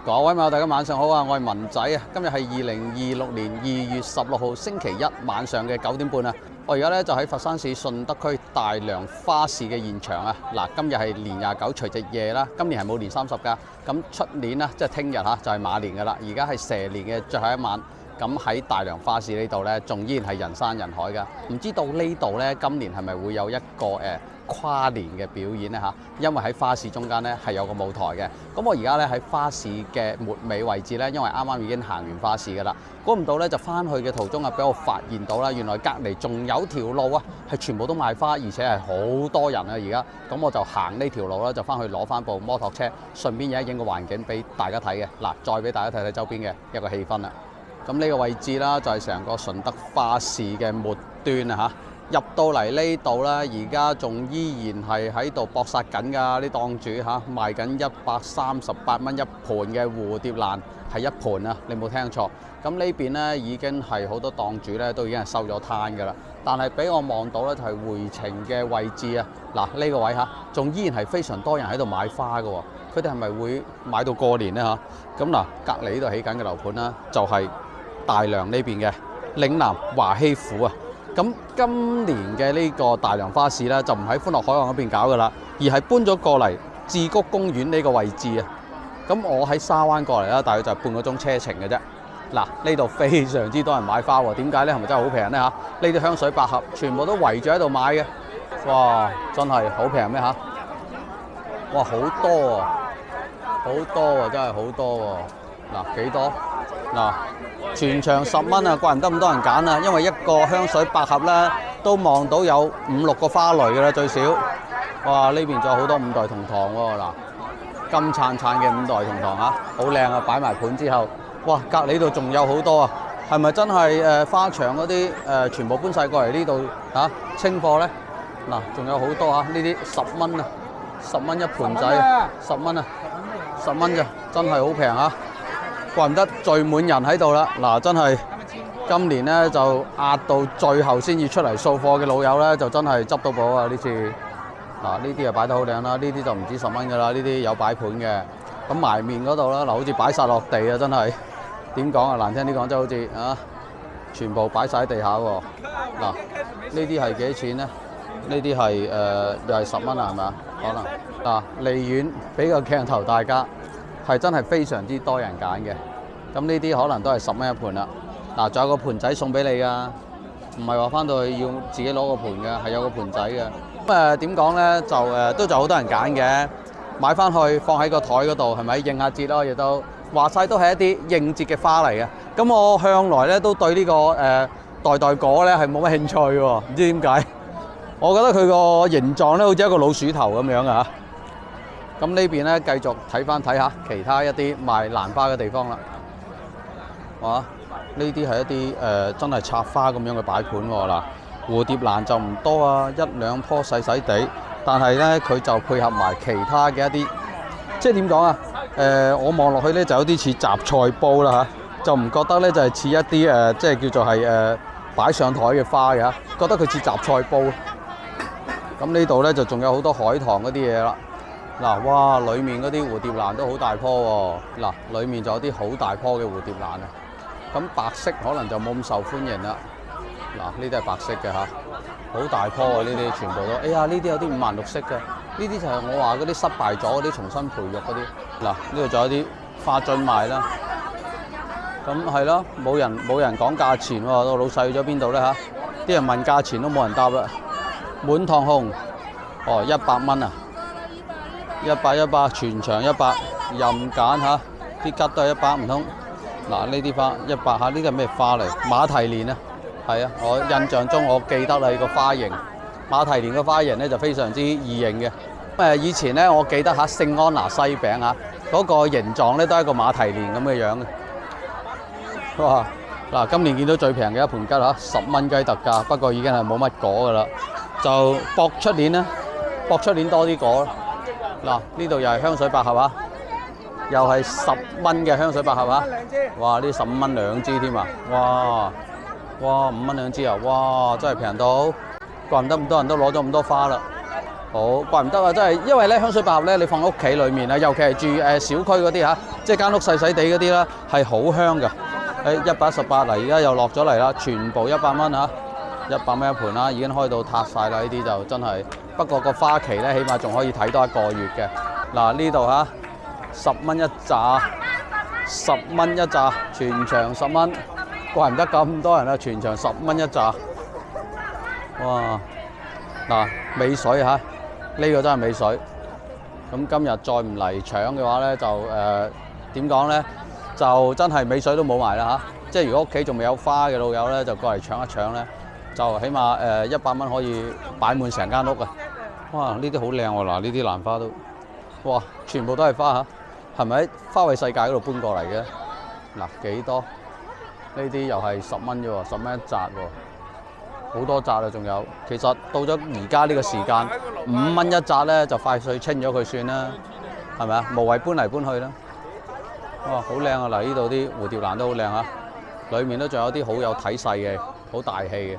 各位網友大家晚上好啊！我係文仔啊，今日係2026年2月16號星期一晚上嘅9點半啊！我而家咧就喺佛山市順德區大良花市嘅現場啊！嗱，今日係年29除夕夜啦，今年係冇年30㗎，咁出年啦，即係聽日嚇就係馬年㗎啦，而家係蛇年嘅最後一晚。咁喺大良花市呢度呢，仲依然係人山人海㗎。唔知道呢度呢，今年係咪會有一個跨年嘅表演呢？嚇？因為喺花市中間呢係有個舞台嘅。咁我而家呢喺花市嘅末尾位置呢，因為啱啱已經行完花市㗎啦。估唔到呢，就翻去嘅途中啊，俾我發現到啦，原來隔離仲有條路啊，係全部都賣花，而且係好多人啊！而家咁我就行呢條路啦，就翻去攞翻部摩托車，順便影一影個環境俾大家睇嘅。嗱，再俾大家睇睇周邊嘅一個氣氛啦。咁呢個位置啦，就係成個順德花市嘅末端啊！嚇，入到嚟呢度啦，而家仲依然係喺度搏殺緊㗎，啲檔主嚇賣緊138蚊一盤嘅蝴蝶蘭，係一盤啊！你冇聽錯。咁呢邊呢已經係好多檔主呢都已經係收咗攤㗎啦，但係俾我望到呢，就係回程嘅位置啊！嗱，呢個位嚇，仲依然係非常多人喺度買花㗎喎。佢哋係咪會買到過年呢？嚇？咁嗱，隔離呢度起緊嘅樓盤啦，就係大良呢邊嘅嶺南華禧府啊。咁今年嘅呢個大良花市呢，就唔喺歡樂海岸嗰邊搞㗎啦，而係搬咗過嚟志谷公園呢個位置啊。咁我喺沙灣過嚟啦，大約就係半個鐘車程嘅啫。嗱，呢度非常之多人買花喎，點解呢？係咪真係好平呢？嚇？呢啲香水百合全部都圍住喺度買嘅。哇，真係好平咩嚇？哇，好多啊，好多啊，真係好多喎。嗱，幾多？嗱，全場10蚊啊，怪唔得咁多人揀啊！因為一個香水百合咧，都望到有5、6個花蕾㗎啦，最少。哇！呢邊仲有好多五代同堂喎，嗱，金燦燦嘅五代同堂嚇，好靚啊！擺埋盤之後，哇！隔離度仲有好多啊，係咪真係花場嗰啲全部搬晒過嚟呢度嚇清貨咧？嗱，仲有好多嚇，呢啲10蚊啊，10蚊一盤仔，10蚊啊，10蚊咋，真係好平嚇！怪唔得聚滿人喺度啦！嗱，真係今年呢，就壓到最後先至出嚟掃貨嘅老友呢，就真係執到寶啊！呢次嗱，呢啲又擺得好靚啦，呢啲就唔止10蚊㗎啦，呢啲有擺盤嘅。咁埋面嗰度啦，嗱，好似擺晒落地啊！真係點講啊？難聽啲講，真係好似啊，全部擺晒喺地下喎。嗱，呢啲係幾多錢呢？呢啲係又係10蚊啊？係咪啊？可能嗱，離遠俾個鏡頭大家。係真係非常之多人揀嘅，咁呢啲可能都係10蚊一盤啦。嗱，仲有個盤仔送俾你㗎，唔係話翻到去要自己攞個盤嘅，係有個盤仔嘅。咁點講呢？就都仲有好多人揀嘅，買翻去放喺個台嗰度，係咪應下節咯？亦都話晒都係一啲應節嘅花嚟嘅。咁我向來呢都對呢個代果呢係冇乜興趣喎，唔知點解。我覺得佢個形狀呢好似一個老鼠頭咁樣啊。咁呢邊咧繼續睇下其他一啲賣蘭花嘅地方啦。哇！呢啲係一啲真係插花咁樣嘅擺盤喎。嗱，蝴蝶蘭就唔多啊，1、2棵細細地，但係咧佢就配合埋其他嘅一啲，即係點講啊？我望落去咧就有啲似雜菜煲啦嚇，就唔覺得咧就係似一啲即係叫做係擺上台嘅花嘅嚇，覺得佢似雜菜煲。咁呢度咧就仲有好多海棠嗰啲嘢啦。嗱，哇！裡面嗰啲蝴蝶蘭都好大棵喎。嗱，裡面仲有啲好大棵嘅蝴蝶蘭啊。咁白色可能就冇咁受歡迎啦。嗱，呢啲係白色嘅嚇，好大棵啊！呢啲全部都，哎呀，呢啲有啲5顏6色嘅。呢啲就係我話嗰啲失敗咗嗰啲重新培育嗰啲。嗱，呢度仲有啲花樽賣啦。咁係咯，冇人講價錢喎。個老細去咗邊度咧嚇？啲人問價錢都冇人答啦。滿堂紅，哦，100蚊啊！100，全場100，任揀嚇，啲桔都係100，唔通？嗱，呢啲花100嚇，呢啲係咩花嚟？馬蹄蓮啊，係啊，我印象中我記得啦，個花型馬蹄蓮嘅花型咧就非常之異形嘅。以前咧我記得嚇聖安娜西餅嚇，嗰個形狀咧都係一個馬蹄蓮咁嘅樣嘅。哇！嗱，今年見到最平嘅一盤桔嚇，10蚊雞特價，不過已經係冇乜果噶啦，就搏出年啦，搏出年多啲果。嗱，呢度又係香水百合啊，又係10蚊嘅香水百合啊！哇，呢15蚊2支添啊！哇，5蚊2支啊！哇，真係平到，怪唔得咁多人都攞咗咁多花啦！好，怪唔得啊！真係，因為咧香水百合咧，你放喺屋企裏面啊，尤其係住小區嗰啲嚇，即係間屋細細地嗰啲啦，係好香㗎。118嚟，而家又落咗嚟啦，全部100蚊嚇，100蚊一盤啦，已經開到塌晒啦！呢啲就真係，不過個花期咧，起碼仲可以睇多1個月嘅。嗱呢度嚇，10蚊一紮，10蚊一紮，全場10蚊，怪唔得咁多人啊！全場10蚊一紮，哇！嗱，美水嚇，呢個真係美水。咁今日再唔嚟搶嘅話咧，就點講咧？就真係美水都冇埋啦嚇。即係如果屋企仲未有花嘅老友咧，就過嚟搶一搶咧，就起碼100蚊可以擺滿成間屋啊！哇，呢啲好靚喎！嗱，呢啲蘭花都，哇，全部都係花嚇，係咪喺花卉世界嗰度搬過嚟嘅？嗱，幾多？呢啲又係10蚊啫喎，10蚊一紮喎，好多紮啊！仲有，其實到咗而家呢個時間，5蚊一紮咧就快脆清咗佢算啦，係咪啊？無謂搬嚟搬去啦。哇，好靚啊！嗱，呢度啲蝴蝶蘭都好靚啊，裡面都仲有啲好有體勢嘅，好大氣嘅。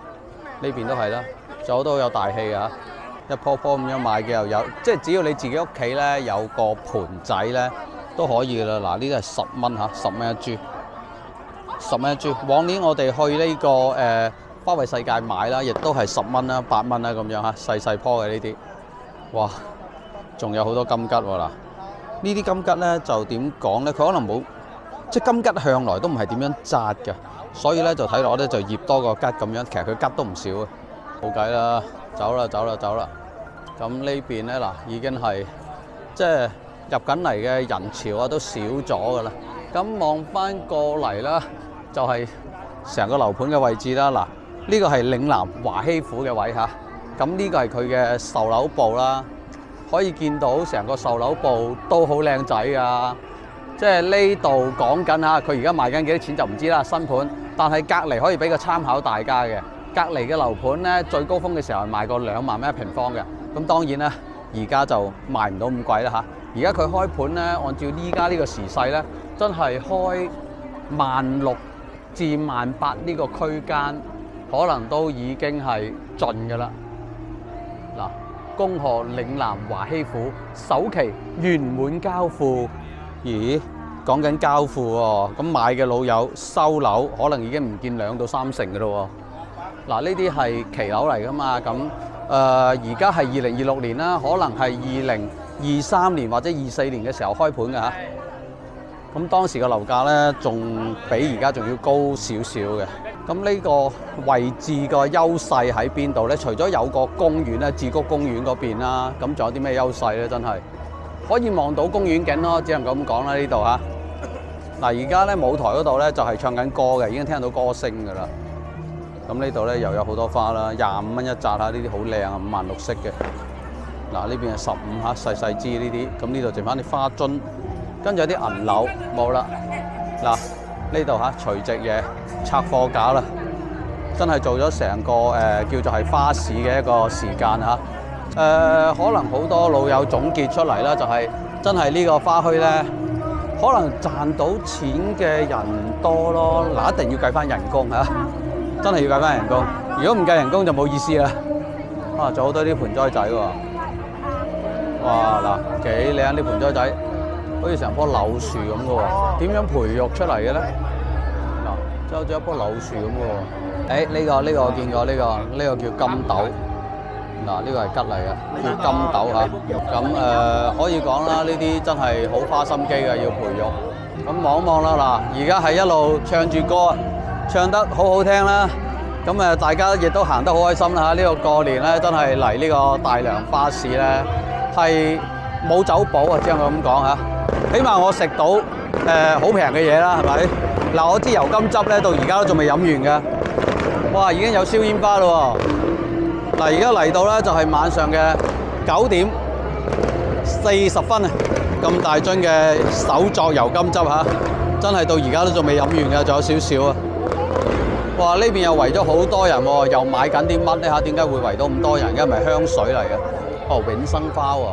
呢邊都係啦，仲有好多好有大氣嘅嚇，一樖樖咁樣買嘅又有，即係只要你自己屋企咧有個盆仔咧都可以噶啦。嗱，呢啲係10蚊嚇，10蚊一株，10蚊一株。往年我哋去呢個花卉世界買啦，亦都係10蚊啦、8蚊啦咁樣嚇，細細樖嘅呢啲。哇，仲有好多金桔喎嗱。呢啲金桔咧就點講咧？佢可能冇，即係金桔向來都唔係點樣紮嘅，所以咧就睇落咧就葉多過桔咁樣。其實佢桔都唔少啊，冇計啦，走啦。咁呢邊咧嗱已經係即係入緊嚟嘅人潮啊都少咗噶啦。咁望翻過嚟啦，就係成個樓盤嘅位置啦。嗱，呢個係嶺南華禧府嘅位嚇，咁呢個係佢嘅售樓部啦。可以見到成個售樓部都好靚仔㗎，即係呢度講緊嚇，佢而家賣緊幾多錢就唔知啦，新盤。但係隔離可以俾個參考大家嘅，隔離嘅樓盤咧最高峰嘅時候係賣過2萬蚊一平方嘅，咁當然啦，而家就賣唔到咁貴啦嚇。而家佢開盤咧，按照依家呢個時勢咧，真係開16000至18000呢個區間，可能都已經係盡㗎啦。嗱。恭賀嶺南華禧府首期圓滿交付。咦，講緊交付喎，咁買嘅老友收樓可能已經唔見2到3成嘅咯喎。嗱，呢啲係期樓嚟㗎嘛，咁而家係2026年啦，可能係2023年或者24年嘅時候開盤㗎嚇。咁當時嘅樓價咧，仲比而家仲要高少少嘅。咁呢個位置個優勢喺邊度咧？除咗有個公園咧，志谷公園嗰邊啦，咁仲有啲咩優勢咧？真係可以望到公園景咯，只能咁講啦。呢度嚇嗱，而家咧舞台嗰度咧就係唱緊歌嘅，已經聽到歌聲㗎啦。咁呢度咧又有好多花啦，25蚊一紮嚇，呢啲好靚啊，5萬綠色嘅。嗱，呢邊係15嚇，細細支呢啲。咁呢度剩翻啲花樽。跟住有啲銀柳冇啦，嗱呢度嚇除夕夜拆貨架啦，真係做咗成個叫做係花市嘅一個時間嚇。可能好多老友總結出嚟啦，就係真係呢個花墟咧，可能賺到錢嘅人多咯。嗱，一定要計翻人工嚇，真係要計翻人工。如果唔計人工就冇意思啦。啊，仲好多啲盆栽仔喎，哇嗱幾靚啲盆栽仔。好似成棵柳樹咁嘅喎，點樣培育出嚟嘅咧？嗱，就好似一棵柳樹咁嘅喎。呢個我見過，呢個叫金豆。嗱，呢個係桔嚟嘅，叫金豆嚇。咁可以講啦，呢啲真係好花心機嘅，要培育。咁望一望啦，嗱，而家係一路唱住歌，唱得好好聽啦。咁大家亦都行得好開心啦嚇。呢個過年咧，真係嚟呢個大良花市咧，係冇走寶啊！只能夠咁講嚇。起碼我食到好平嘅嘢啦，係咪？嗱，我支油甘汁咧，到而家都仲未飲完嘅。哇，已經有燒煙花咯喎！嗱，而家嚟到咧就係晚上嘅9點40分啊！咁大樽嘅手作油甘汁嚇，真係到而家都仲未飲完嘅，仲有少少啊！哇，呢邊又圍咗好多人喎，又買緊啲乜咧嚇？點解會圍到咁多人？因為係香水嚟嘅，哦，永生花喎。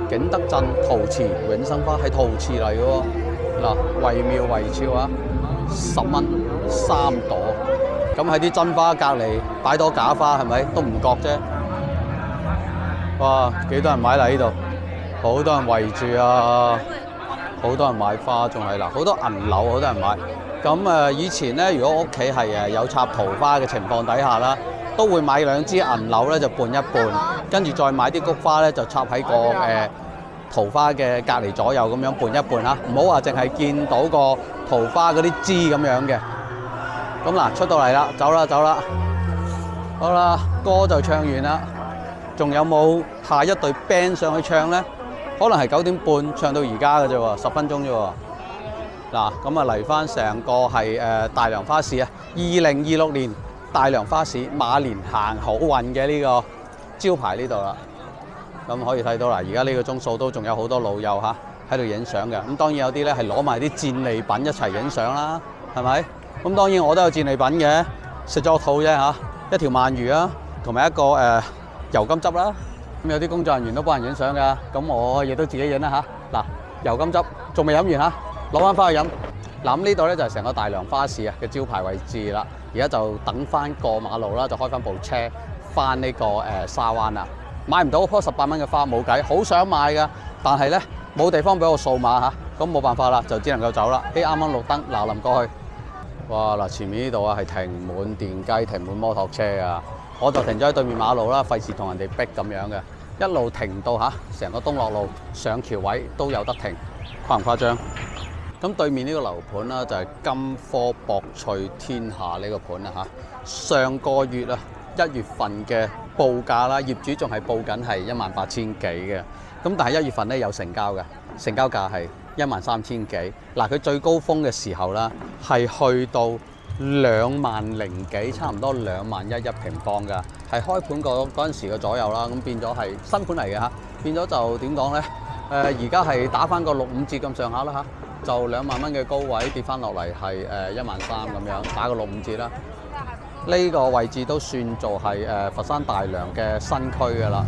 景德鎮陶瓷永生花係陶瓷嚟嘅喎，嗱，惟妙惟肖啊，10蚊3朵，咁喺啲真花隔離擺朵假花係咪都唔覺啫？哇，幾多人買嚟呢度？好多人圍住啊！好多人買花，仲係嗱，好多銀柳，好多人買。咁以前咧，如果屋企係有插桃花嘅情況底下啦，都會買2支銀柳咧，就拌一拌，跟住再買啲菊花咧，就插喺個桃花嘅隔離左右咁樣拌一拌嚇，唔好話淨係見到個桃花嗰啲枝咁樣嘅。咁嗱，出到嚟啦，走啦走啦，好啦，歌就唱完啦，仲有冇下一隊 band 上去唱咧？可能係9點半唱到而家嘅啫喎，10分鐘啫喎。嗱，咁啊嚟翻成個係大良花市啊，2026年大良花市馬年行好運嘅呢個招牌呢度啦。咁可以睇到啦，而家呢個鐘數都仲有好多老友嚇喺度影相嘅。咁當然有啲咧係攞埋啲戰利品一齊影相啦，係咪？咁當然我都有戰利品嘅，食咗個肚啫嚇，一條鰻魚啊，同埋一個油甘汁啦。咁有啲工作人員都幫人影相㗎，咁我亦都自己影啦嚇。嗱，油甘汁仲未飲完嚇，攞翻去飲。嗱，咁呢度咧就係成個大良花市啊嘅招牌位置啦。而家就等翻過馬路啦，就開翻部車翻呢個沙灣啦。買唔到棵18蚊嘅花冇計，好想買㗎，但係咧冇地方俾我掃碼嚇，咁冇辦法啦，就只能夠走啦。啱啱綠燈，嗱臨過去。哇！嗱，前面呢度啊係停滿電雞、停滿摩托車㗎，我就停咗喺對面馬路啦，費事同人哋逼咁樣嘅，一路停到成個東樂路上橋位都有得停，誇唔誇張？咁對面呢個樓盤啦，就係金科博翠天下呢個盤啦嚇。上個月啊1月份嘅報價啦，業主仲係報緊係18000幾嘅，咁但係1月份咧有成交嘅，成交價係13000幾。嗱，佢最高峰嘅時候啦，係去到20000幾，差唔多21000一平方㗎，係開盤嗰陣時嘅左右啦。咁變咗係新盤嚟嘅嚇，變咗就點講咧？而家係打翻個6-5折咁上下啦嚇。就2萬蚊嘅高位跌翻落嚟係13000咁樣，打個6-5折啦。呢個位置都算做係佛山大良嘅新區㗎啦。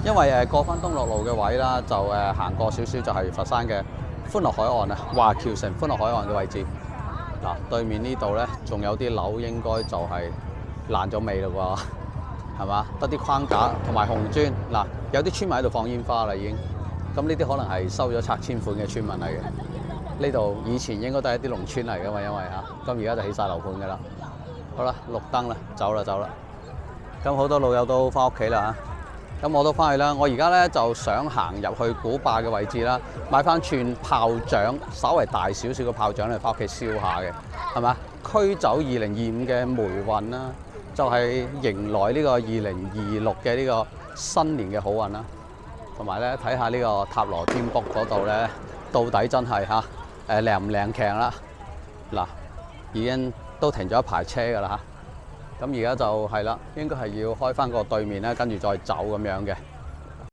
因為過翻東樂路嘅位啦，就行過少少就係佛山嘅歡樂海岸啊，華僑城歡樂海岸嘅位置。嗱，對面呢度咧仲有啲樓應該就係爛咗尾嘞啩，係嘛？得啲框架同埋紅磚。嗱，有啲村民喺度放煙花啦已經。咁呢啲可能係收咗拆遷款嘅村民嚟嘅。呢度以前應該都係一啲農村嚟㗎嘛，因為咁而家就起晒樓盤㗎啦。好啦，綠燈啦，走啦。咁好多老友都翻屋企啦嚇，咁我都翻去啦。我而家咧就想行入去古壩嘅位置啦，買翻串炮仗，稍為大少少嘅炮仗嚟翻屋企燒下嘅，係咪？驅走2025嘅霉運啦，就係迎來呢個2026嘅呢個新年嘅好運啦。同埋咧睇下呢個塔羅占卜嗰度咧，到底真係靚唔靚強啦？嗱，已經都停咗一排車㗎啦嚇，咁而家就係啦，應該係要開翻個對面咧，跟住再走咁樣嘅。